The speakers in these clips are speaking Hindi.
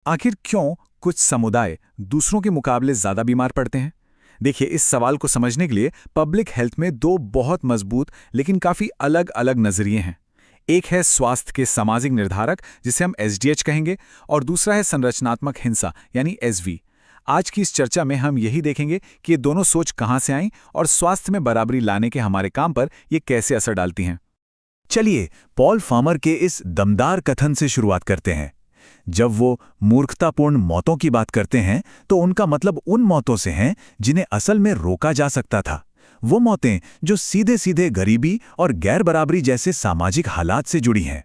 आखिर क्यों कुछ समुदाय दूसरों के मुकाबले ज्यादा बीमार पड़ते हैं? देखिए, इस सवाल को समझने के लिए पब्लिक हेल्थ में दो बहुत मजबूत लेकिन काफी अलग अलग नजरिए हैं। एक है स्वास्थ्य के सामाजिक निर्धारक, जिसे हम एसडीएच कहेंगे, और दूसरा है संरचनात्मक हिंसा यानी एसवी। आज की इस चर्चा में हम यही देखेंगे कि ये दोनों सोच कहाँ से आईं और स्वास्थ्य में बराबरी लाने के हमारे काम पर ये कैसे असर डालती हैं। चलिए पॉल फार्मर के इस दमदार कथन से शुरुआत करते हैं। जब वो मूर्खतापूर्ण मौतों की बात करते हैं तो उनका मतलब उन मौतों से हैं जिन्हें असल में रोका जा सकता था। वो मौतें जो सीधे सीधे गरीबी और गैर बराबरी जैसे सामाजिक हालात से जुड़ी हैं।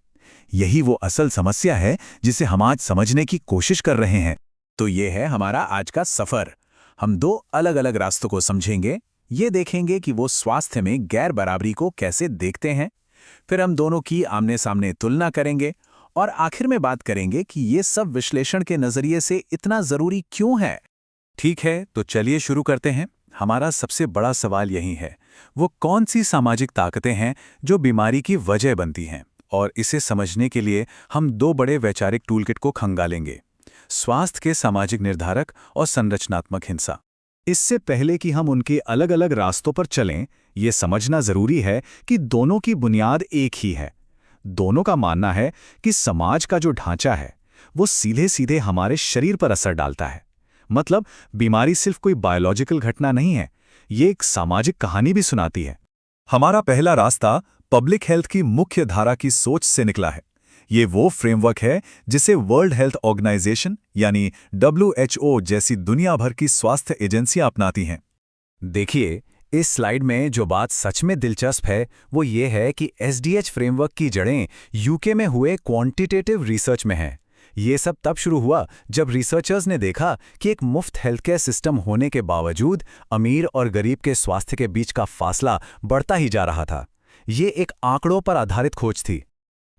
यही वो असल समस्या है जिसे हम आज समझने की कोशिश कर रहे हैं। तो ये है हमारा आज का सफर। हम दो अलग अलग रास्तों को समझेंगे। ये देखेंगे कि वो स्वास्थ्य में गैर बराबरी को कैसे देखते हैं। फिर हम दोनों की आमने सामने तुलना करेंगे और आखिर में बात करेंगे कि ये सब विश्लेषण के नजरिए से इतना जरूरी क्यों है। ठीक है, तो चलिए शुरू करते हैं। हमारा सबसे बड़ा सवाल यही है, वो कौन सी सामाजिक ताकतें हैं जो बीमारी की वजह बनती हैं? और इसे समझने के लिए हम दो बड़े वैचारिक टूलकिट को खंगालेंगे: स्वास्थ्य के सामाजिक निर्धारक और संरचनात्मक हिंसा। इससे पहले कि हम उनके अलग अलग रास्तों पर चलें, ये समझना जरूरी है कि दोनों की बुनियाद एक ही है। दोनों का मानना है कि समाज का जो ढांचा है वो सीधे सीधे हमारे शरीर पर असर डालता है। मतलब बीमारी सिर्फ कोई बायोलॉजिकल घटना नहीं है, ये एक सामाजिक कहानी भी सुनाती है। हमारा पहला रास्ता पब्लिक हेल्थ की मुख्य धारा की सोच से निकला है। ये वो फ्रेमवर्क है जिसे वर्ल्ड हेल्थ ऑर्गेनाइजेशन यानी WHO जैसी दुनिया भर की स्वास्थ्य एजेंसियां अपनाती हैं। देखिए, इस स्लाइड में जो बात सच में दिलचस्प है वो ये है कि एसडीएच फ्रेमवर्क की जड़ें यूके में हुए क्वांटिटेटिव रिसर्च में हैं। ये सब तब शुरू हुआ जब रिसर्चर्स ने देखा कि एक मुफ्त हेल्थ केयर सिस्टम होने के बावजूद अमीर और गरीब के स्वास्थ्य के बीच का फासला बढ़ता ही जा रहा था। ये एक आंकड़ों पर आधारित खोज थी।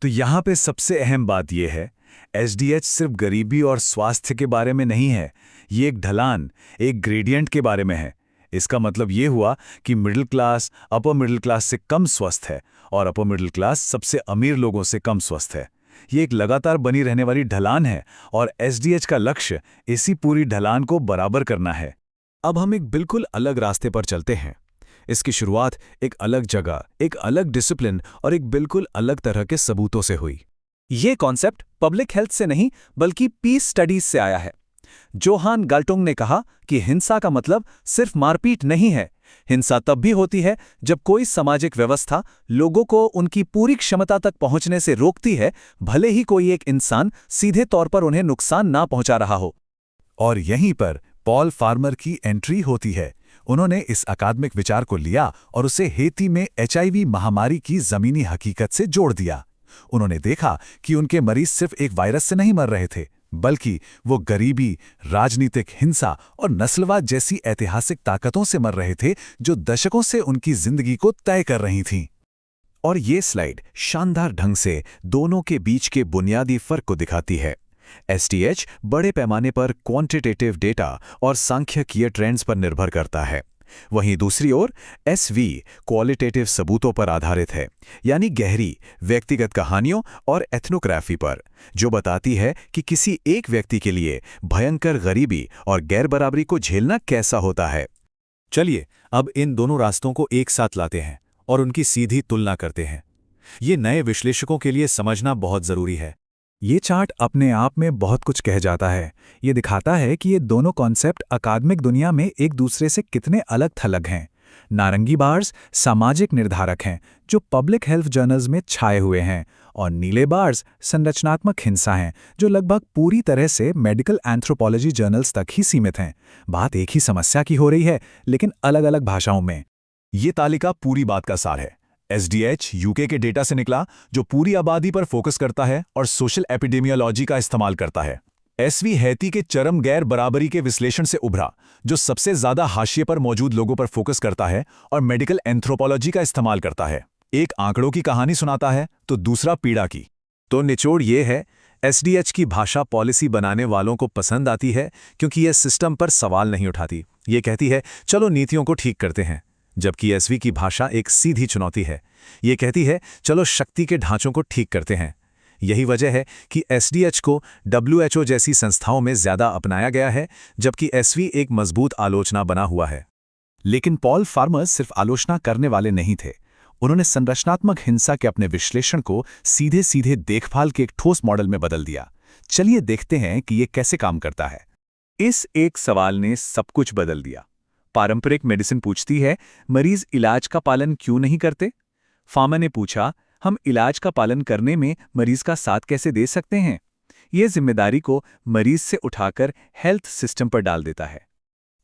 तो यहाँ पे सबसे अहम बात यह है, एसडीएच सिर्फ गरीबी और स्वास्थ्य के बारे में नहीं है, ये एक ढलान, एक ग्रेडियंट के बारे में है। इसका मतलब ये हुआ कि middle class upper middle class से कम स्वस्थ है और अपर मिडिल क्लास सबसे अमीर लोगों से कम स्वस्थ है। ये एक लगातार बनी रहने वाली ढलान है और एसडीएच का लक्ष्य इसी पूरी ढलान को बराबर करना है। अब हम एक बिल्कुल अलग रास्ते पर चलते हैं। इसकी शुरुआत एक अलग जगह, एक अलग डिसिप्लिन और एक बिल्कुल अलग तरह के सबूतों से हुई। ये कॉन्सेप्ट पब्लिक हेल्थ से नहीं बल्कि पीस स्टडीज से आया है। जोहान गाल्टोंग ने कहा कि हिंसा का मतलब सिर्फ मारपीट नहीं है। हिंसा तब भी होती है जब कोई सामाजिक व्यवस्था लोगों को उनकी पूरी क्षमता तक पहुंचने से रोकती है, भले ही कोई एक इंसान सीधे तौर पर उन्हें नुकसान ना पहुंचा रहा हो। और यहीं पर पॉल फार्मर की एंट्री होती है। उन्होंने इस अकादमिक विचार को लिया और उसे हेती में एचआईवी महामारी की जमीनी हकीकत से जोड़ दिया। उन्होंने देखा कि उनके मरीज सिर्फ एक वायरस से नहीं मर रहे थे, बल्कि वो गरीबी, राजनीतिक हिंसा और नस्लवाद जैसी ऐतिहासिक ताकतों से मर रहे थे जो दशकों से उनकी जिंदगी को तय कर रही थीं। और ये स्लाइड शानदार ढंग से दोनों के बीच के बुनियादी फर्क को दिखाती है। एसडीएच बड़े पैमाने पर क्वांटिटेटिव डेटा और सांख्यिकीय ट्रेंड्स पर निर्भर करता है, वहीं दूसरी ओर एसवी क्वालिटेटिव सबूतों पर आधारित है, यानी गहरी व्यक्तिगत कहानियों और एथनोग्राफी पर, जो बताती है कि किसी एक व्यक्ति के लिए भयंकर गरीबी और गैर बराबरी को झेलना कैसा होता है। चलिए अब इन दोनों रास्तों को एक साथ लाते हैं और उनकी सीधी तुलना करते हैं। ये नए विश्लेषकों के लिए समझना बहुत जरूरी है। ये चार्ट अपने आप में बहुत कुछ कह जाता है। ये दिखाता है कि ये दोनों कॉन्सेप्ट अकादमिक दुनिया में एक दूसरे से कितने अलग थलग हैं। नारंगी बार्स सामाजिक निर्धारक हैं जो पब्लिक हेल्थ जर्नल्स में छाए हुए हैं, और नीले बार्स संरचनात्मक हिंसा हैं जो लगभग पूरी तरह से मेडिकल एंथ्रोपोलॉजी जर्नल्स तक ही सीमित हैं। बात एक ही समस्या की हो रही है, लेकिन अलग अलग भाषाओं में। ये तालिका पूरी बात का सार है। एसडीएच यूके के डेटा से निकला जो पूरी आबादी पर फोकस करता है और सोशल एपिडेमियोलॉजी का इस्तेमाल करता है। एसवी हैती के चरम गैर बराबरी के विश्लेषण से उभरा जो सबसे ज्यादा हाशिए पर मौजूद लोगों पर फोकस करता है और मेडिकल एंथ्रोपोलॉजी का इस्तेमाल करता है। एक आंकड़ों की कहानी सुनाता है तो दूसरा पीड़ा की। तो निचोड़ ये है, एसडीएच की भाषा पॉलिसी बनाने वालों को पसंद आती है क्योंकि यह सिस्टम पर सवाल नहीं उठाती। ये कहती है चलो नीतियों को ठीक करते हैं, जबकि एसवी की भाषा एक सीधी चुनौती है। ये कहती है चलो शक्ति के ढांचों को ठीक करते हैं। यही वजह है कि एसडीएच को WHO जैसी संस्थाओं में ज्यादा अपनाया गया है, जबकि एसवी एक मजबूत आलोचना बना हुआ है। लेकिन पॉल फार्मर सिर्फ आलोचना करने वाले नहीं थे। उन्होंने संरचनात्मक हिंसा के अपने विश्लेषण को सीधे सीधे देखभाल के एक ठोस मॉडल में बदल दिया। चलिए देखते हैं कि ये कैसे काम करता है। इस एक सवाल ने सब कुछ बदल दिया। पारंपरिक मेडिसिन पूछती है, मरीज इलाज का पालन क्यों नहीं करते? फार्मर ने पूछा, हम इलाज का पालन करने में मरीज का साथ कैसे दे सकते हैं? ये जिम्मेदारी को मरीज से उठाकर हेल्थ सिस्टम पर डाल देता है।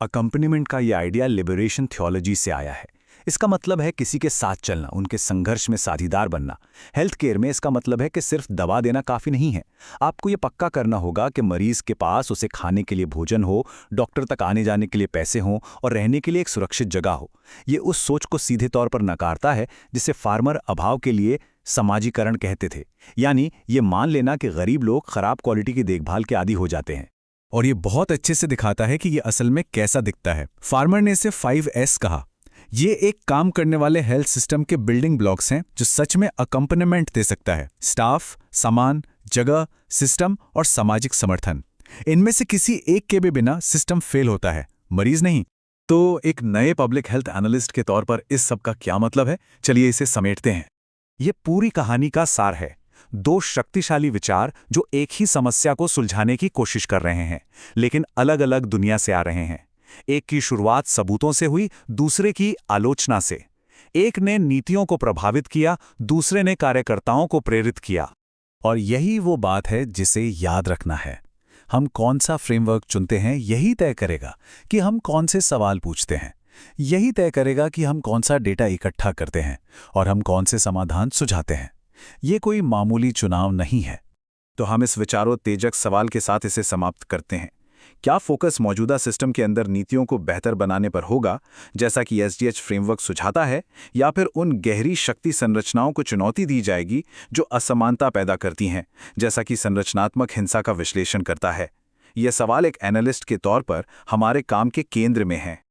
अकम्पनीमेंट का ये आइडिया लिबरेशन थियोलॉजी से आया है। इसका मतलब है किसी के साथ चलना, उनके संघर्ष में साझीदार बनना। हेल्थ केयर में इसका मतलब है कि सिर्फ दवा देना काफ़ी नहीं है। आपको ये पक्का करना होगा कि मरीज के पास उसे खाने के लिए भोजन हो, डॉक्टर तक आने जाने के लिए पैसे हों और रहने के लिए एक सुरक्षित जगह हो। ये उस सोच को सीधे तौर पर नकारता है जिसे फार्मर अभाव के लिए समाजीकरण कहते थे। यानी ये मान लेना कि गरीब लोग खराब क्वालिटी की देखभाल के आदी हो जाते हैं। और ये बहुत अच्छे से दिखाता है कि ये असल में कैसा दिखता है। फार्मर ने इसे 5S कहा। ये एक काम करने वाले हेल्थ सिस्टम के बिल्डिंग ब्लॉक्स हैं जो सच में अकम्पनीमेंट दे सकता है। स्टाफ, सामान, जगह, सिस्टम और सामाजिक समर्थन, इनमें से किसी एक के भी बिना सिस्टम फेल होता है, मरीज नहीं। तो एक नए पब्लिक हेल्थ एनालिस्ट के तौर पर इस सब का क्या मतलब है? चलिए इसे समेटते हैं। ये पूरी कहानी का सार है। दो शक्तिशाली विचार जो एक ही समस्या को सुलझाने की कोशिश कर रहे हैं, लेकिन अलग अलग दुनिया से आ रहे हैं। एक की शुरुआत सबूतों से हुई, दूसरे की आलोचना से। एक ने नीतियों को प्रभावित किया, दूसरे ने कार्यकर्ताओं को प्रेरित किया। और यही वो बात है जिसे याद रखना है। हम कौन सा फ्रेमवर्क चुनते हैं यही तय करेगा कि हम कौन से सवाल पूछते हैं। यही तय करेगा कि हम कौन सा डेटा इकट्ठा करते हैं और हम कौन से समाधान सुझाते हैं। ये कोई मामूली चुनाव नहीं है। तो हम इस विचारोत्तेजक सवाल के साथ इसे समाप्त करते हैं। क्या फोकस मौजूदा सिस्टम के अंदर नीतियों को बेहतर बनाने पर होगा, जैसा कि एसडीएच फ्रेमवर्क सुझाता है, या फिर उन गहरी शक्ति संरचनाओं को चुनौती दी जाएगी जो असमानता पैदा करती हैं, जैसा कि संरचनात्मक हिंसा का विश्लेषण करता है? यह सवाल एक एनालिस्ट के तौर पर हमारे काम के केंद्र में है।